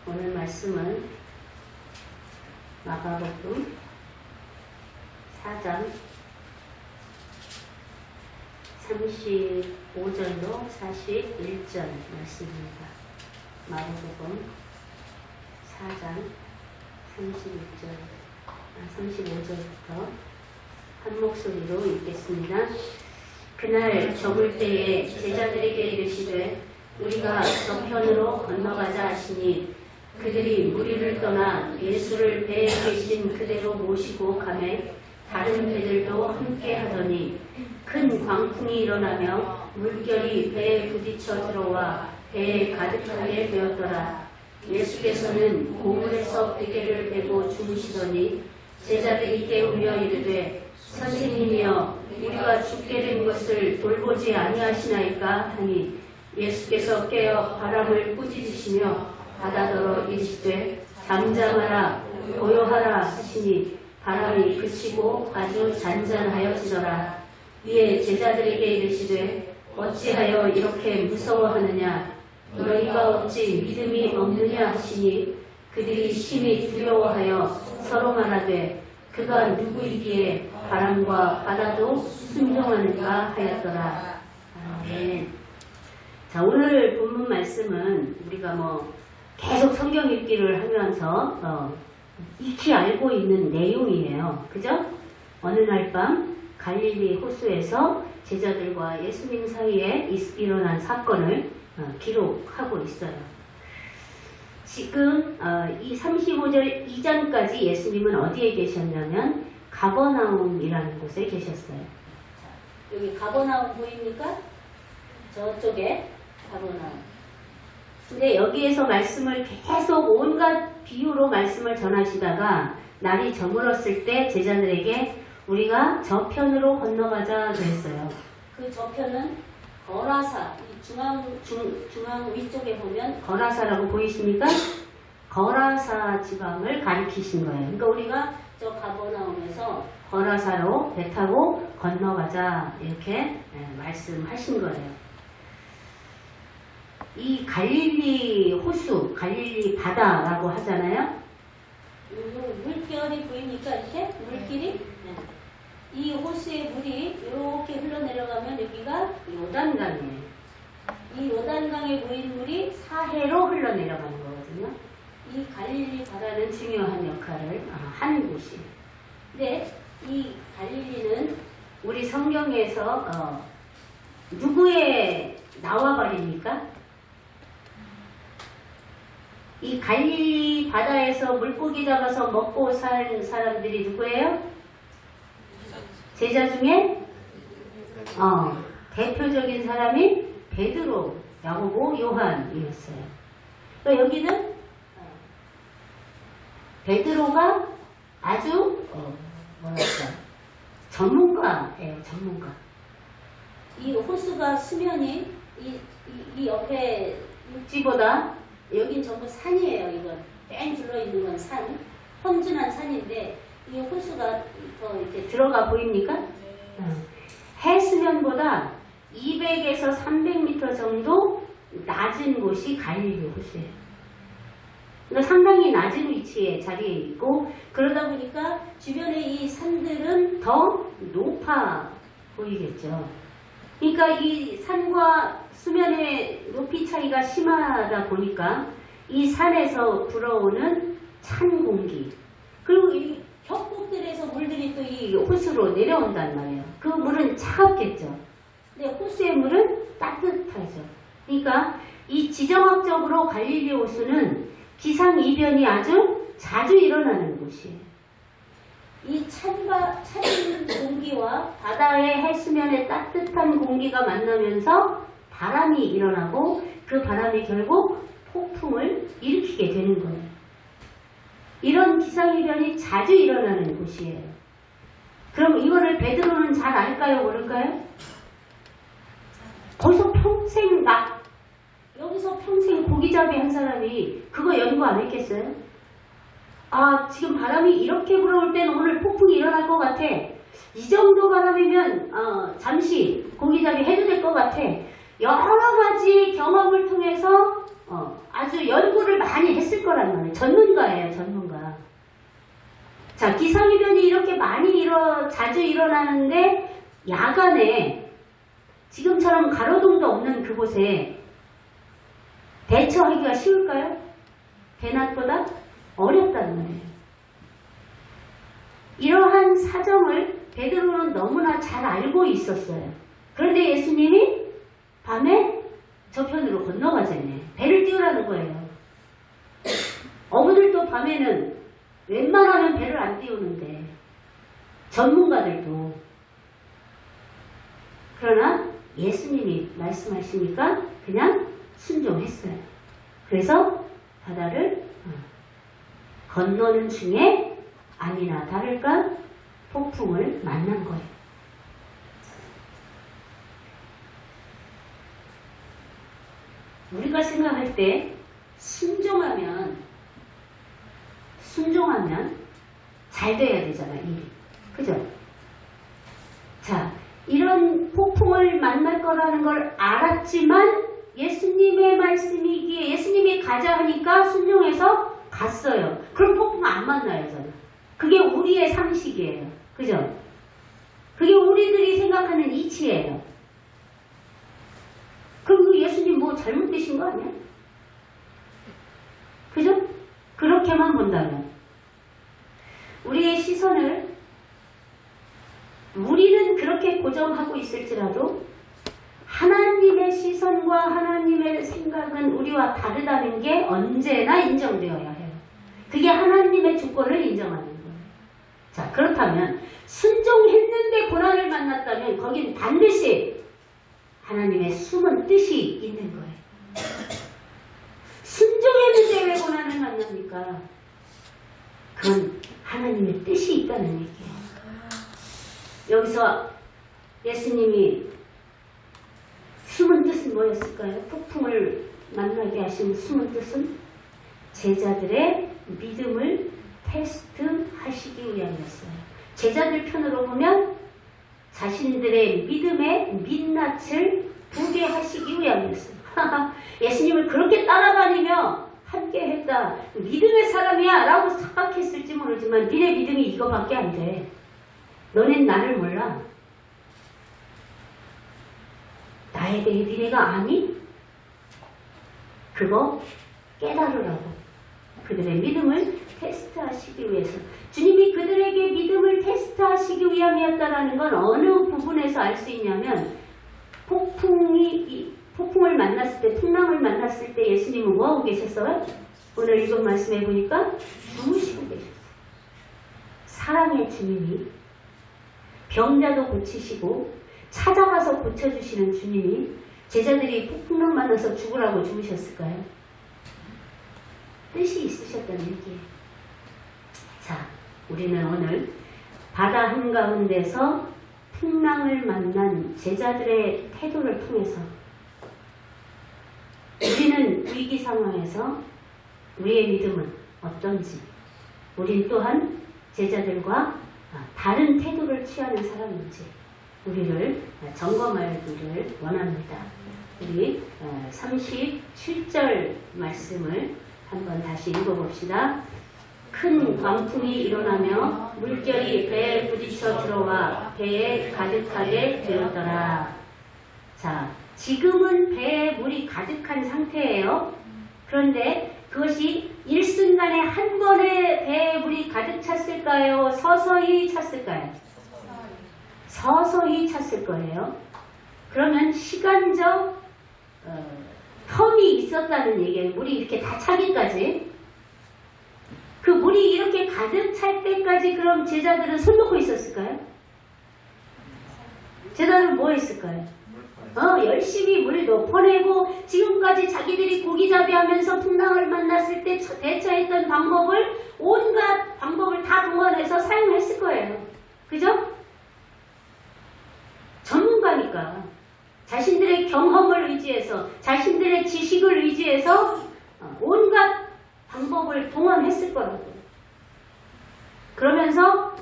오늘 말씀은 마가복음 4장 35절로 41절 말씀입니다. 마가복음 4장 35절부터 한 목소리로 읽겠습니다. 그날 저물 때에 제자들에게 이르시되 우리가 저편으로 건너가자 하시니 그들이 무리를 떠나 예수를 배에 계신 그대로 모시고 가매 다른 배들도 함께 하더니 큰 광풍이 일어나며 물결이 배에 부딪혀 들어와 배에 가득하게 되었더라. 예수께서는 고물에서 베개를 베고 주무시더니 제자들이 깨우며 이르되 선생님이여 우리가 죽게 된 것을 돌보지 아니하시나이까 하니 예수께서 깨어 바람을 꾸짖으시며 바다더러 이르시되 잠잠하라 고요하라 하시니 바람이 그치고 아주 잔잔하여지더라. 이에 제자들에게 이르시되 어찌하여 이렇게 무서워하느냐 너희가 어찌 믿음이 없느냐 하시니 그들이 심히 두려워하여 서로 말하되 그가 누구이기에 바람과 바다도 순종하는가 하였더라. 아멘. 자, 오늘 본문 말씀은 우리가 계속 성경 읽기를 하면서 익히 알고 있는 내용이에요. 그죠? 어느 날 밤 갈릴리 호수에서 제자들과 예수님 사이에 일어난 사건을 기록하고 있어요. 지금 이 35절 이전까지 예수님은 어디에 계셨냐면 가버나움이라는 곳에 계셨어요. 자, 여기 가버나움 보입니까? 저쪽에 가버나움. 근데 여기에서 말씀을 계속 온갖 비유로 말씀을 전하시다가 날이 저물었을 때 제자들에게 우리가 저편으로 건너가자 그랬어요. 그 저편은 거라사, 중앙 위쪽에 보면 거라사라고 보이십니까? 거라사 지방을 가리키신 거예요. 그러니까 우리가 저 가버나움에서 거라사로 배 타고 건너가자 이렇게 말씀하신 거예요. 이 갈릴리 호수, 갈릴리 바다라고 하잖아요. 물결이 보입니까? 이렇게 물길이? 이 호수의 물이 이렇게 흘러내려가면 여기가 요단강이에요. 이 요단강에 보이는 물이 사해로 흘러내려가는 거거든요. 이 갈릴리 바다는 중요한 역할을 하는 곳이에요. 근데 이 갈릴리는 우리 성경에서 누구의 나와버립니까? 이 갈릴리 바다에서 물고기 잡아서 먹고 산 사람들이 누구예요? 제자 중에 대표적인 사람이 베드로, 야고보, 요한이었어요. 그러니까 여기는 베드로가 아주 전문가예요. 전문가. 이 호수가 수면이 이 옆에 육지보다 여긴 전부 산이에요. 이건 뺑 둘러있는 건 산, 험준한 산인데 이 호수가 더 이렇게 들어가 보입니까? 해수면보다 200에서 300m 정도 낮은 곳이 갈릴리 호수예요. 그러니까 상당히 낮은 위치에 자리에 있고 그러다 보니까 주변에 이 산들은 더 높아 보이겠죠. 그러니까 이 산과 수면의 높이 차이가 심하다 보니까 이 산에서 불어오는 찬 공기 그리고 이 협곡들에서 물들이 또 이 호수로 내려온단 말이에요. 그 물은 차갑겠죠. 근데 호수의 물은 따뜻하죠. 그러니까 이 지정학적으로 갈릴리 호수는 기상이변이 아주 자주 일어나는 곳이에요. 이 찬 공기와 바다의 해수면의 따뜻한 공기가 만나면서 바람이 일어나고 그 바람이 결국 폭풍을 일으키게 되는 거예요. 이런 기상이변이 자주 일어나는 곳이에요. 그럼 이거를 베드로는 잘 알까요? 모를까요? 거기서 평생 여기서 평생 고기잡이 한 사람이 그거 연구 안 했겠어요? 지금 바람이 이렇게 불어올 때는 오늘 폭풍이 일어날 것 같아. 이 정도 바람이면 잠시 고기잡이 해도 될 것 같아. 여러 가지 경험을 통해서 아주 연구를 많이 했을 거란 말이에요. 전문가예요, 전문가. 자, 기상이변이 이렇게 많이 자주 일어나는데 야간에 지금처럼 가로등도 없는 그곳에 대처하기가 쉬울까요? 대낮보다 어렵다는 말이에요. 이러한 사정을 베드로는 너무나 잘 알고 있었어요. 그런데 예수님이 밤에 저편으로 건너가잖아요. 배를 띄우라는 거예요. 어부들도 밤에는 웬만하면 배를 안 띄우는데 전문가들도. 그러나 예수님이 말씀하시니까 그냥 순종했어요. 그래서 바다를 건너는 중에 아니나 다를까 폭풍을 만난 거예요. 우리가 생각할 때 순종하면 잘 돼야 되잖아, 일이. 그죠? 자, 이런 폭풍을 만날 거라는 걸 알았지만 예수님의 말씀이기에 예수님이 가자 하니까 순종해서 갔어요. 그럼 폭풍 안 만나야잖아. 그게 우리의 상식이에요. 그죠? 그게 우리들이 생각하는 이치예요. 그럼 예수님 뭐 잘못되신 거 아니야? 그죠? 그렇게만 본다면 우리의 시선을 우리는 그렇게 고정하고 있을지라도 하나님의 시선과 하나님의 생각은 우리와 다르다는 게 언제나 인정되어야 해요. 그게 하나님의 주권을 인정하는 거예요. 자, 그렇다면 순종했는데 고난을 만났다면 거긴 반드시 하나님의 숨은 뜻이 있는 거예요. 순종했는데 왜 고난을 만납니까? 그건 하나님의 뜻이 있다는 얘기예요. 여기서 예수님이 숨은 뜻은 뭐였을까요? 폭풍을 만나게 하신 숨은 뜻은 제자들의 믿음을 테스트하시기 위함이었어요. 제자들 편으로 보면 자신들의 믿음의 민낯을 보게 하시기 위함이었어요. 예수님을 그렇게 따라다니며 함께 했다. 믿음의 사람이야 라고 생각했을지 모르지만 니네 믿음이 이거밖에 안 돼. 너넨 나를 몰라. 나에 대해 니네가 아니? 그거 깨달으라고. 그들의 믿음을 테스트하시기 위해서. 주님이 그들에게 믿음을 테스트하시기 위함이었다는 건 어느 부분에서 알 수 있냐면 폭풍을 만났을 때, 풍랑을 만났을 때 예수님은 뭐하고 계셨어요? 오늘 이번 말씀해 보니까 주무시고 계셨어요. 사랑의 주님이 병자도 고치시고 찾아가서 고쳐주시는 주님이 제자들이 폭풍랑 만나서 죽으라고 주무셨을까요? 뜻이 있으셨다는 얘기예요. 자, 우리는 오늘 바다 한가운데서 풍랑을 만난 제자들의 태도를 통해서 우리는 위기 상황에서 우리의 믿음은 어떤지, 우린 또한 제자들과 다른 태도를 취하는 사람인지 우리를 점검하기를 원합니다. 우리 37절 말씀을 한번 다시 읽어봅시다. 큰 광풍이 일어나며 물결이 배에 부딪혀 들어와 배에 가득하게 되었더라. 자, 지금은 배에 물이 가득한 상태예요. 그런데 그것이 일순간에 한 번에 배에 물이 가득 찼을까요? 서서히 찼을까요? 서서히 찼을 거예요. 그러면 시간적 텀이 있었다는 얘기예요. 물이 이렇게 다 차기까지. 그 물이 이렇게 가득 찰 때까지 그럼 제자들은 손 놓고 있었을까요? 제자들은 뭐 했을까요? 열심히 물을 퍼내고 지금까지 자기들이 고기잡이 하면서 풍랑을 만났을 때 대처했던 방법을 온갖 방법을 다 동원해서 사용했을 거예요. 그죠? 전문가니까 자신들의 경험을 의지해서 자신들의 지식을 의지해서 온갖 방법을 동원했을 거라고요. 그러면서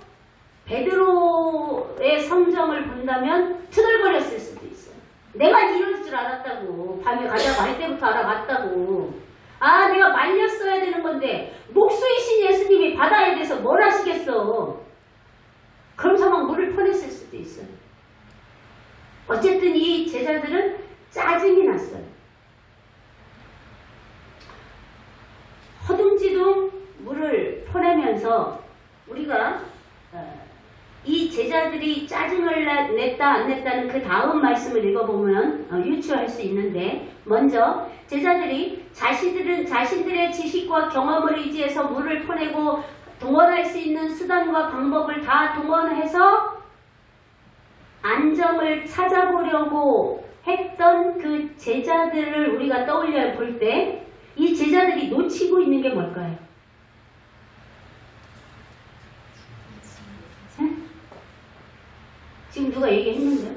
베드로의 성정을 본다면 투덜거렸을 수도 있어요. 내가 이럴 줄 알았다고. 밤에 가자고 할 때부터 알아봤다고. 아, 내가 말렸어야 되는 건데 목수이신 예수님이 바다에 대해서 뭘 하시겠어. 그러면서 막 물을 퍼냈을 수도 있어요. 어쨌든 이 제자들은 짜증이 났어요. 허둥지둥 물을 퍼내면서 우리가 이 제자들이 짜증을 냈다 안 냈다는 그 다음 말씀을 읽어보면 유추할 수 있는데, 먼저 제자들이 자신들의 지식과 경험을 의지해서 물을 퍼내고 동원할 수 있는 수단과 방법을 다 동원해서 안정을 찾아보려고 했던 그 제자들을 우리가 떠올려 볼 때 이 제자들이 놓치고 있는 게 뭘까요? 지금 누가 얘기했는데?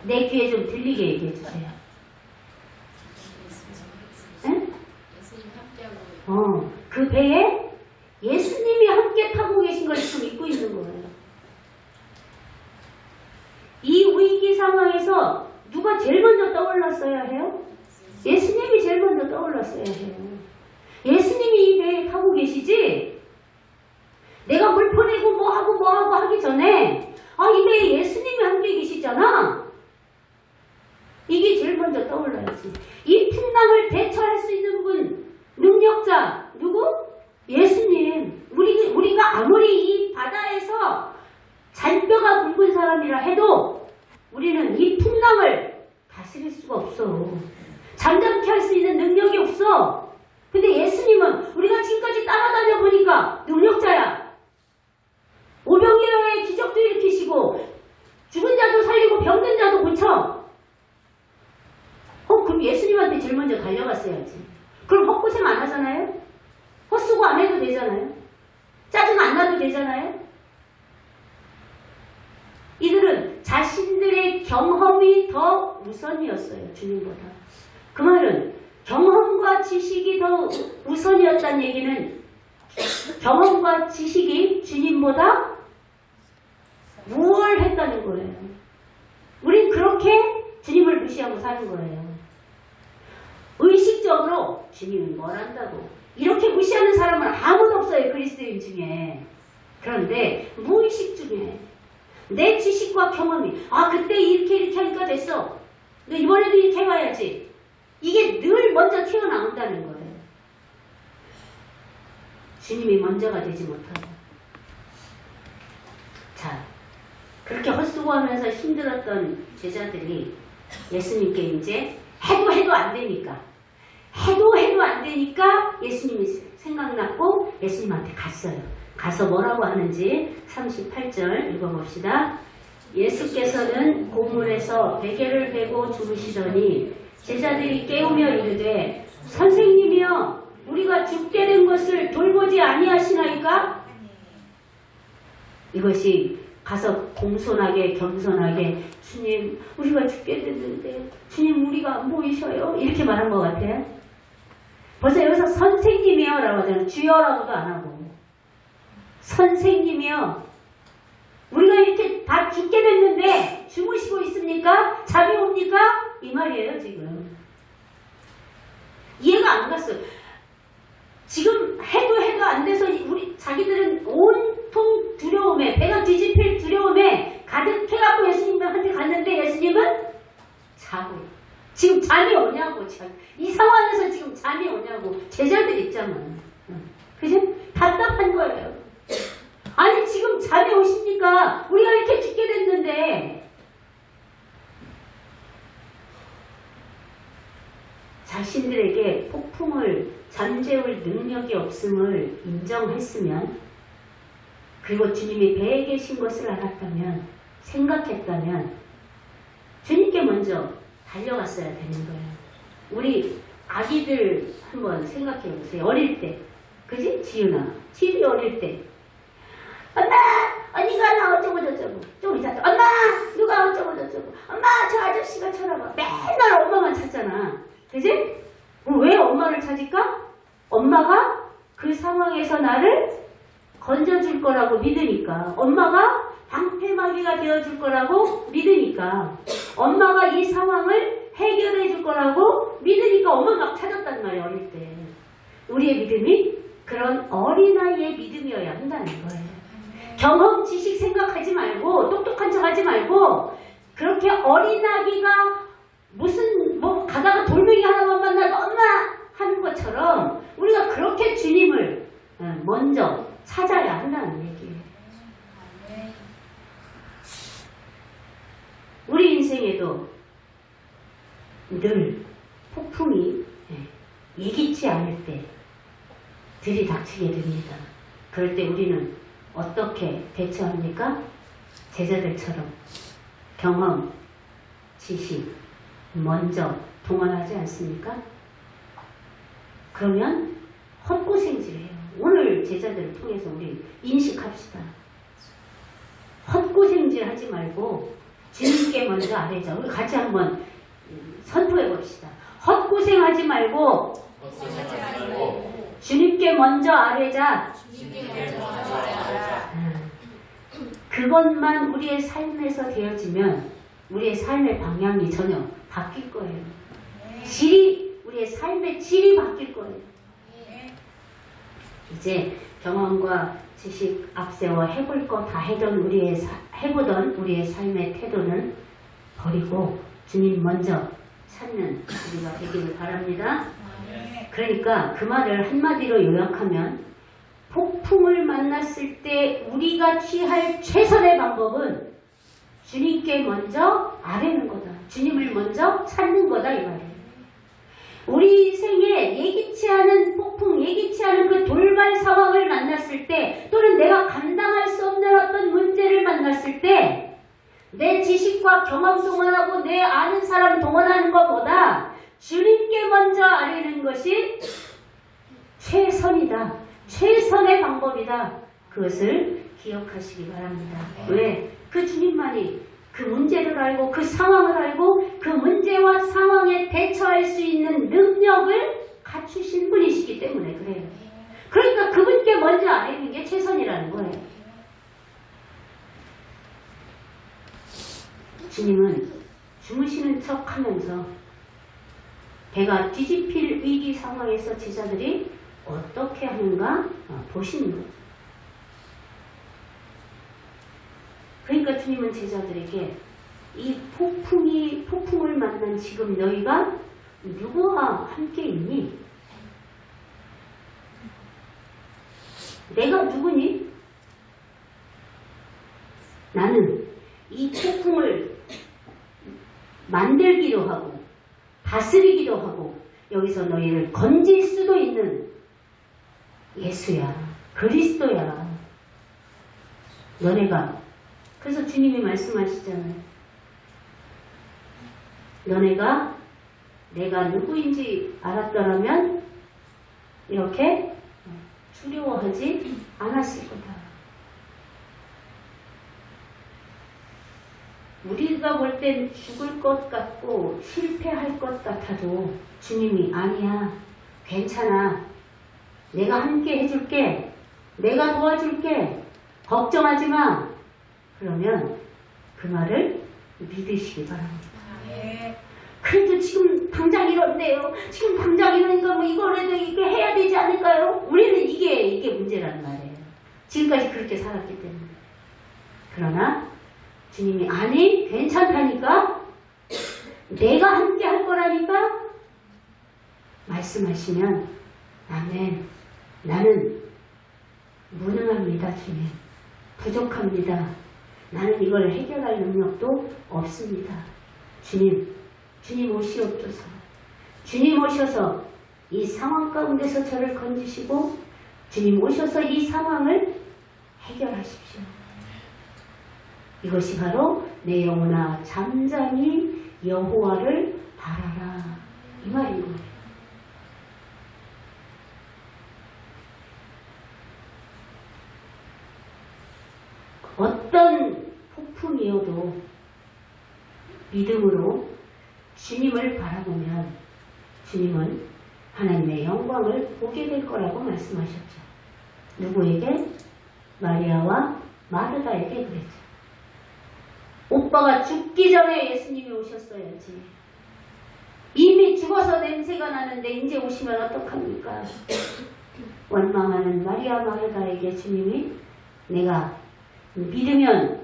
내 귀에 좀 들리게 얘기해 주세요. 예수님 함께하고 그 배에 예수님이 함께 타고 계신 걸 지금 믿고 있는 거예요. 이 위기 상황에서 누가 제일 먼저 떠올랐어야 해요? 예수님이 제일 먼저 떠올랐어야 해요. 예수님이 이 배에 타고 계시지? 내가 물 퍼내고 뭐하고 하기 전에 이 배에 예수님이 함께 계시잖아. 이게 제일 먼저 떠올라야지. 이 풍랑을 대처할 수 있는 분, 능력자 누구? 예수님. 우리가 아무리 이 바다에서 잔뼈가 굵은 사람이라 해도 우리는 이 풍랑을 다스릴 수가 없어. 잠잠케 할 수 있는 능력이 없어. 근데 예수님은 우리가 지금까지 따라다녀 보니까 능력자야. 오병이어의 기적도 일으키시고 죽은 자도 살리고 병든 자도 고쳐. 그럼 예수님한테 제일 먼저 달려갔어야지. 그럼 헛고생 안 하잖아요? 헛수고 안 해도 되잖아요? 짜증 안 나도 되잖아요? 이들은 자신들의 경험이 더 우선이었어요. 주님보다. 그 말은 경험과 지식이 더 우선이었다는 얘기는 경험과 지식이 주님보다 우월했다는 거예요. 우린 그렇게 주님을 무시하고 사는 거예요. 의식적으로 주님이 뭘 한다고 이렇게 무시하는 사람은 아무도 없어요. 그리스도인 중에. 그런데 무의식 중에 내 지식과 경험이 그때 이렇게 하니까 됐어. 너 이번에도 이렇게 해봐야지. 이게 늘 먼저 튀어나온다는 거예요. 주님이 먼저가 되지 못하고. 자, 그렇게 헛수고하면서 힘들었던 제자들이 예수님께 이제 해도 안 되니까 예수님이 생각났고 예수님한테 갔어요. 가서 뭐라고 하는지 38절 읽어봅시다. 예수께서는 고물에서 베개를 베고 주무시더니 제자들이 깨우며 이르되 선생님이여 우리가 죽게 된 것을 돌보지 아니하시나이까? 이것이 가서 공손하게 겸손하게 주님 우리가 죽게 됐는데 주님 우리가 안 보이셔요? 이렇게 말한 것 같아요. 벌써 여기서 선생님이요 라고 하잖아요. 주여라고도 안 하고 선생님이요 우리가 이렇게 다 죽게 됐는데 주무시고 있습니까? 잠이 옵니까? 이 말이에요 지금. 이해가 안 갔어요. 지금 해도 안 돼서 자기들은 온통 두려움에 배가 뒤집힐 두려움에 가득해갖고 예수님한테 갔는데 예수님은 자고 지금 잠이 오냐고. 이 상황에서 지금 잠이 오냐고. 제자들 있잖아. 그죠? 답답한 거예요. 아니 지금 잠이 오십니까? 우리가 이렇게 죽게 됐는데. 자신들에게 폭풍을 잠재울 능력이 없음을 인정했으면, 그리고 주님이 배에 계신 것을 알았다면, 생각했다면 주님께 먼저 달려갔어야 되는 거예요. 우리 아기들 한번 생각해 보세요. 어릴 때, 그지? 지윤아, 지윤이 어릴 때 엄마! 언니가 나 어쩌고 저쩌고. 좀 이따 엄마! 누가 어쩌고 저쩌고. 엄마! 저 아저씨가 쳐다봐. 맨날 엄마만 찾잖아. 그지? 왜 엄마를 찾을까? 엄마가 그 상황에서 나를 건져줄 거라고 믿으니까. 엄마가 방패막이가 되어줄 거라고 믿으니까, 엄마가 이 상황을 해결해 줄 거라고 믿으니까 엄마가 찾았단 말이에요. 어릴 때. 우리의 믿음이 그런 어린아이의 믿음이어야 한다는 거예요. 경험, 지식 생각하지 말고 똑똑한 척 하지 말고 그렇게 어린아기가 무슨 뭐 가다가 돌멩이 하나만 만나도 엄마 하는 것처럼 우리가 그렇게 주님을 먼저 찾아야 한다는 얘기예요. 우리 인생에도 늘 폭풍이 예기치 않을 때 들이닥치게 됩니다. 그럴 때 우리는 어떻게 대처합니까? 제자들처럼 경험, 지식 먼저 동원하지 않습니까? 그러면 헛고생질해요. 오늘 제자들을 통해서 우리 인식합시다. 헛고생질 하지 말고 주님께 먼저 아뢰자. 우리 같이 한번 선포해 봅시다. 헛고생하지 말고 주님께 먼저 아뢰자. 그것만 우리의 삶에서 되어지면 우리의 삶의 방향이 전혀 바뀔 거예요. 우리의 삶의 질이 바뀔 거예요. 이제 경험과 지식 앞세워 해볼 거 다 해보던 우리의 삶의 태도는 버리고 주님 먼저 찾는 우리가 되기를 바랍니다. 그러니까 그 말을 한마디로 요약하면 폭풍을 만났을 때 우리가 취할 최선의 방법은 주님께 먼저 아뢰는 거다. 주님을 먼저 찾는 거다 이 말이에요. 우리 인생에 예기치 않은 폭풍, 예기치 않은 그 돌발 상황을 만났을 때 또는 내가 감당할 수 없는 어떤 문제를 만났을 때 내 지식과 경험 동원하고 내 아는 사람 동원하는 것보다 주님께 먼저 아뢰는 것이 최선이다. 최선의 방법이다. 그것을 기억하시기 바랍니다. 왜? 그 주님만이 그 문제를 알고 그 상황을 알고 그 문제와 상황에 대처할 수 있는 능력을 갖추신 분이시기 때문에 그래요. 그러니까 그분께 먼저 아뢰는 게 최선이라는 거예요. 주님은 주무시는 척 하면서 배가 뒤집힐 위기 상황에서 제자들이 어떻게 하는가 보시는 거죠. 그러니까 주님은 제자들에게 이 폭풍을 만난 지금 너희가 누구와 함께 있니? 내가 누구니? 나는 이 폭풍을 만들기도 하고 다스리기도 하고 여기서 너희를 건질 수도 있는 예수야, 그리스도야. 너네가 그래서 주님이 말씀하시잖아요. 너네가 내가 누구인지 알았더라면 이렇게 두려워하지 않았을 거다. 우리가 볼 땐 죽을 것 같고 실패할 것 같아도 주님이 아니야, 괜찮아, 내가 함께 해줄게, 내가 도와줄게, 걱정하지 마. 그러면 그 말을 믿으시기 바랍니다. 그래도 지금 당장 이런데요. 지금 당장 이러니까 뭐 이거라도 이렇게 해야 되지 않을까요? 우리는 이게 문제라는 말이에요. 지금까지 그렇게 살았기 때문에. 그러나 주님이 아니 괜찮다니까, 내가 함께 할 거라니까 말씀하시면 아멘. 나는 무능합니다. 주님 부족합니다. 나는 이걸 해결할 능력도 없습니다. 주님 오시옵소서. 주님 오셔서 이 상황 가운데서 저를 건지시고 주님 오셔서 이 상황을 해결하십시오. 이것이 바로 내 영혼아 잠잠히 여호와를 바라라 이 말인 거예요. 어떤 폭풍이어도 믿음으로 주님을 바라보면 주님은 하나님의 영광을 보게 될 거라고 말씀하셨죠. 누구에게? 마리아와 마르다에게 그랬죠. 오빠가 죽기 전에 예수님이 오셨어야지. 이미 죽어서 냄새가 나는데 이제 오시면 어떡합니까? 원망하는 마리아 마르다에게 주님이 내가 믿으면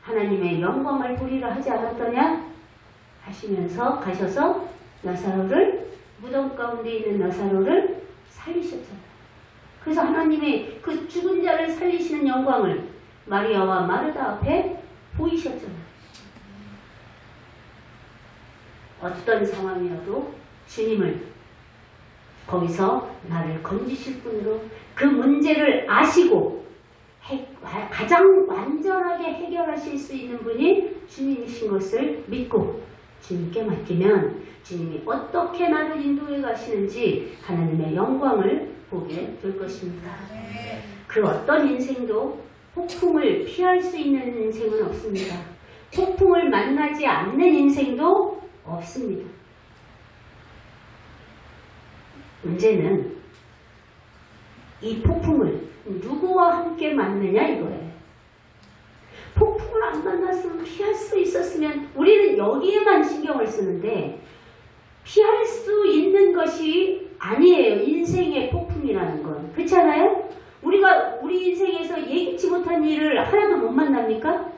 하나님의 영광을 보리라 하지 않았더냐? 하시면서 가셔서 나사로를, 무덤 가운데 있는 나사로를 살리셨잖아요. 그래서 하나님의 그 죽은 자를 살리시는 영광을 마리아와 마르다 앞에 보이셨잖아요. 어떤 상황이라도 주님을 거기서 나를 건지실 분으로 그 문제를 아시고 가장 완전하게 해결하실 수 있는 분이 주님이신 것을 믿고 주님께 맡기면 주님이 어떻게 나를 인도해 가시는지 하나님의 영광을 보게 될 것입니다. 그 어떤 인생도 폭풍을 피할 수 있는 인생은 없습니다. 폭풍을 만나지 않는 인생도 없습니다. 문제는 이 폭풍을 누구와 함께 맞느냐 이거예요. 폭풍을 안 만났으면 피할 수 있었으면 우리는 여기에만 신경을 쓰는데 피할 수 있는 것이 아니에요. 인생의 폭풍이라는 건. 그렇지 않아요? 우리가 우리 인생에서 예기치 못한 일을 하나도 못 만납니까?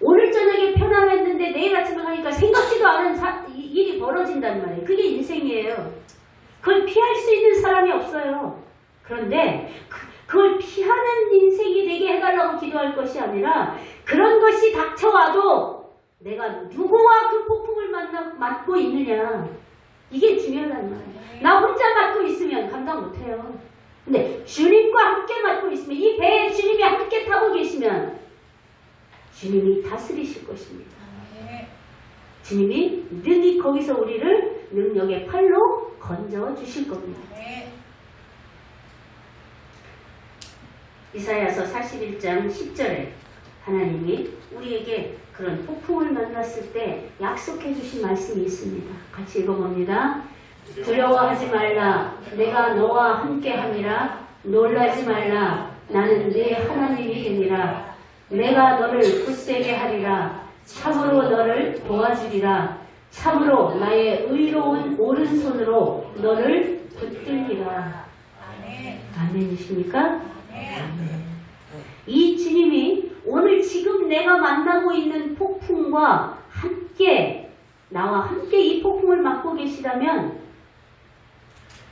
오늘 저녁에 편안했는데 내일 아침에 가니까 생각지도 않은 일이 벌어진단 말이에요. 그게 인생이에요. 그걸 피할 수 있는 사람이 없어요. 그런데 그걸 피하는 인생이 되게 해달라고 기도할 것이 아니라 그런 것이 닥쳐와도 내가 누구와 그 폭풍을 맞고 있느냐, 이게 중요하단 말이에요. 나 혼자 맞고 있으면 감당 못해요. 근데 주님과 함께 맞고 있으면, 이 배에 주님이 함께 타고 계시면 주님이 다스리실 것입니다. 주님이 능히 거기서 우리를 능력의 팔로 건져 주실 겁니다. 이사야서 41장 10절에 하나님이 우리에게 그런 폭풍을 만났을 때 약속해 주신 말씀이 있습니다. 같이 읽어봅니다. 두려워하지 말라. 내가 너와 함께함이라. 놀라지 말라. 나는 네 하나님이 되니라. 내가 너를 굳세게 하리라. 참으로 너를 도와주리라. 참으로 나의 의로운 오른손으로 너를 붙들리라. 아멘이십니까? 아멘. 이 주님이 오늘 지금 내가 만나고 있는 폭풍과 함께, 나와 함께 이 폭풍을 맞고 계시다면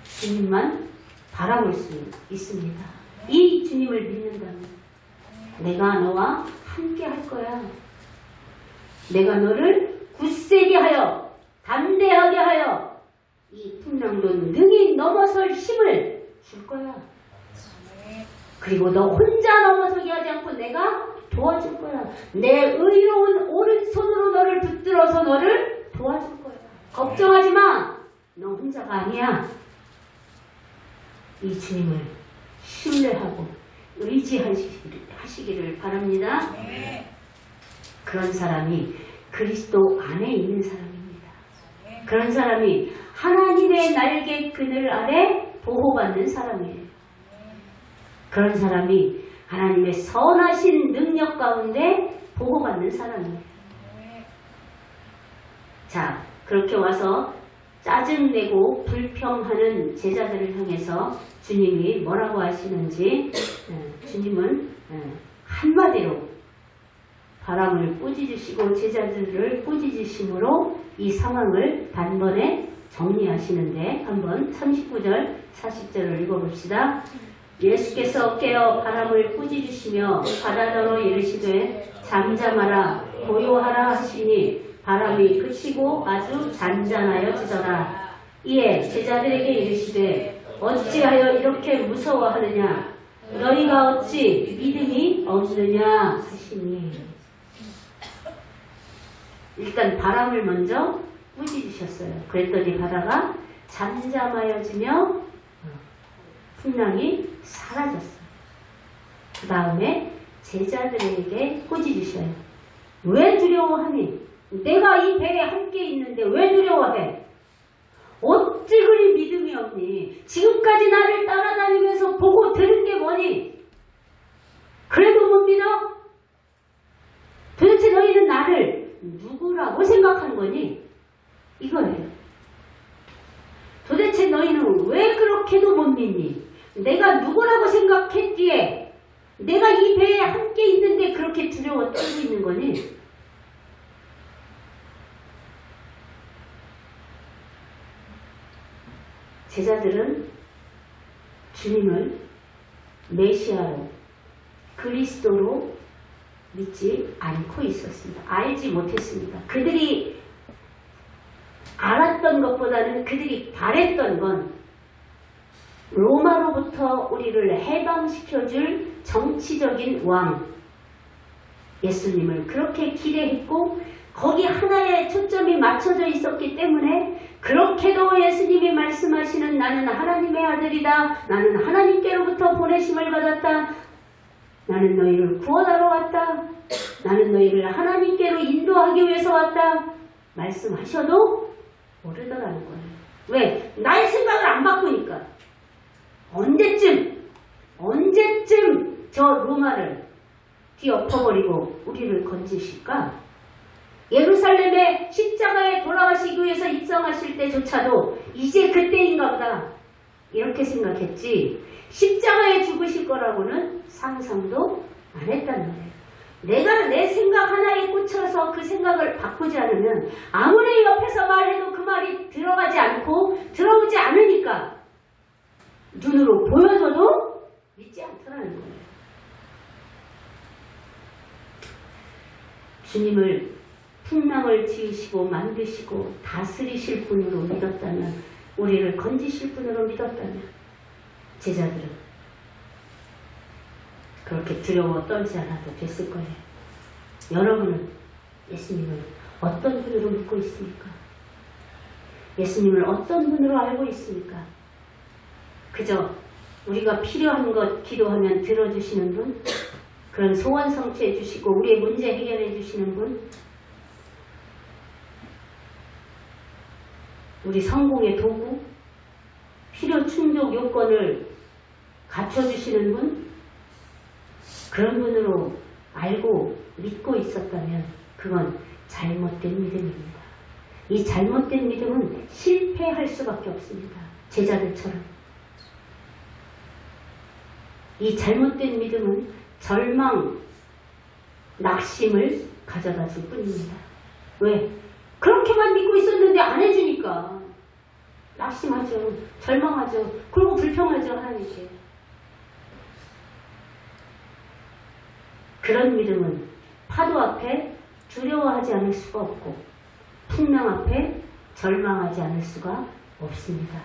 주님만 바라볼 수 있습니다. 이 주님을 믿는다면 내가 너와 함께 할 거야. 내가 너를 굳세게 하여 담대하게 하여 이 풍랑도 능히 넘어설 힘을 줄 거야. 그리고 너 혼자 넘어서게 하지 않고 내가 도와줄 거야. 내 의로운 오른손으로 너를 붙들어서 너를 도와줄 거야. 걱정하지 마. 너 혼자가 아니야. 이 주님을 신뢰하고 의지하시기를 바랍니다. 그런 사람이 그리스도 안에 있는 사람입니다. 그런 사람이 하나님의 날개 그늘 아래 보호받는 사람이에요. 그런 사람이 하나님의 선하신 능력 가운데 보호받는 사람이에요. 자, 그렇게 와서 짜증내고 불평하는 제자들을 향해서 주님이 뭐라고 하시는지, 주님은 한마디로 바람을 꾸짖으시고 제자들을 꾸짖으심으로 이 상황을 단번에 정리하시는데, 한번 39절 40절을 읽어봅시다. 예수께서 깨어 바람을 꾸짖으시며 바다더러 이르시되 잠잠하라 고요하라 하시니 바람이 그치고 아주 잔잔하여지더라. 이에 제자들에게 이르시되 어찌하여 이렇게 무서워하느냐? 너희가 어찌 믿음이 없느냐 하시니. 일단 바람을 먼저 꾸짖으셨어요. 그랬더니 바다가 잠잠하여지며 풍랑이 사라졌어요. 그 다음에 제자들에게 꾸짖으셔요. 왜 두려워하니? 내가 이 배에 함께 있는데 왜 두려워해? 어찌 그리 믿음이 없니? 지금까지 나를 따라다니면서 보고 들은 게 뭐니? 그래도 못 믿어? 도대체 너희는 나를 거니? 이거예요. 도대체 너희는 왜 그렇게도 못 믿니? 내가 누구라고 생각했기에 내가 이 배에 함께 있는데 그렇게 두려워 떨고 있는 거니? 제자들은 주님을 메시아로 그리스도로 믿지 않고 있었습니다. 알지 못했습니다. 그들이 알았던 것보다는 그들이 바랬던 건 로마로부터 우리를 해방시켜줄 정치적인 왕 예수님을 그렇게 기대했고 거기 하나에 초점이 맞춰져 있었기 때문에 그렇게도 예수님이 말씀하시는 나는 하나님의 아들이다. 나는 하나님께로부터 보내심을 받았다. 나는 너희를 구원하러 왔다. 나는 너희를 하나님께로 인도하기 위해서 왔다. 말씀하셔도 모르더라는 거예요. 왜? 나의 생각을 안 바꾸니까. 언제쯤 저 로마를 뒤엎어버리고 우리를 건지실까? 예루살렘의 십자가에 돌아가시기 위해서 입성하실 때조차도 이제 그때인가 보다 이렇게 생각했지 십자가에 죽으실 거라고는 상상도 안 했단 말이에요. 내가 내 생각 하나에 꽂혀서 그 생각을 바꾸지 않으면 아무리 옆에서 말해도 그 말이 들어가지 않고 들어오지 않으니까 눈으로 보여줘도 믿지 않더라는 거예요. 주님을 풍랑을 지으시고 만드시고 다스리실 분으로 믿었다면 우리를 건지실 분으로 믿었다면 제자들은 그렇게 두려워 떨지 않아도 됐을 거예요. 여러분은 예수님을 어떤 분으로 믿고 있습니까? 예수님을 어떤 분으로 알고 있습니까? 그저 우리가 필요한 것 기도하면 들어주시는 분? 그런 소원 성취해 주시고 우리의 문제 해결해 주시는 분? 우리 성공의 도구? 필요 충족 요건을 갖춰주시는 분? 그런 분으로 알고 믿고 있었다면 그건 잘못된 믿음입니다. 이 잘못된 믿음은 실패할 수밖에 없습니다. 제자들처럼. 이 잘못된 믿음은 절망, 낙심을 가져다 줄 뿐입니다. 왜? 그렇게만 믿고 있었는데 안 해주니까 낙심하죠. 절망하죠. 그리고 불평하죠. 하나님께. 그런 믿음은 파도 앞에 두려워하지 않을 수가 없고 풍랑 앞에 절망하지 않을 수가 없습니다.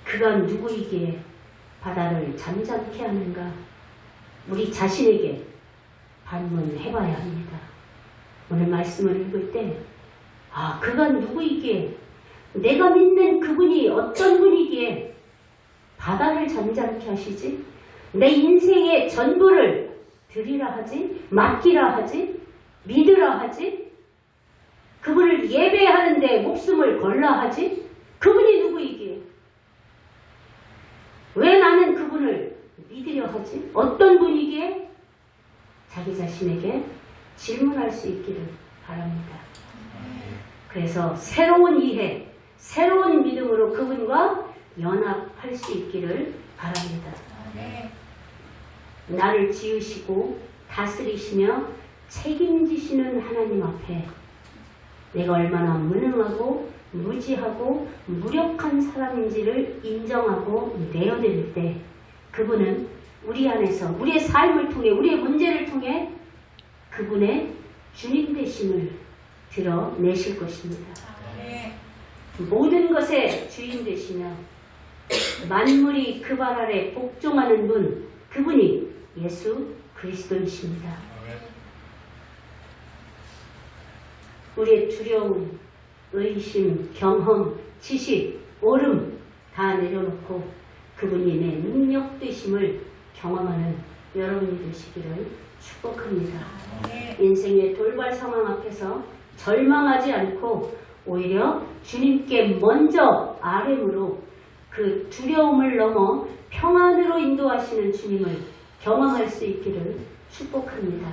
그가 누구이기에 바다를 잠잠케 하는가? 우리 자신에게 반문해봐야 합니다. 오늘 말씀을 읽을 때 그가 누구이기에 내가 믿는 그분이 어떤 분이기에 바다를 잠잠케 하시지? 내 인생의 전부를 드리라 하지? 맡기라 하지? 믿으라 하지? 그분을 예배하는데 목숨을 걸라 하지? 그분이 누구이기에? 왜 나는 그분을 믿으려 하지? 어떤 분이기에? 자기 자신에게 질문할 수 있기를 바랍니다. 그래서 새로운 이해, 새로운 믿음으로 그분과 연합할 수 있기를 바랍니다. 나를 지으시고 다스리시며 책임지시는 하나님 앞에 내가 얼마나 무능하고 무지하고 무력한 사람인지를 인정하고 내어낼 때 그분은 우리 안에서 우리의 삶을 통해 우리의 문제를 통해 그분의 주님 되심을 드러내실 것입니다. 모든 것의 주인 되시며 만물이 그 발 아래 복종하는 분 그분이 예수 그리스도이십니다. 우리의 두려움, 의심, 경험, 지식, 오름 다 내려놓고 그분이 내 능력 되심을 경험하는 여러분이 되시기를 축복합니다. 인생의 돌발 상황 앞에서 절망하지 않고 오히려 주님께 먼저 아뢰므로 그 두려움을 넘어 평안으로 인도하시는 주님을 경험할 수 있기를 축복합니다.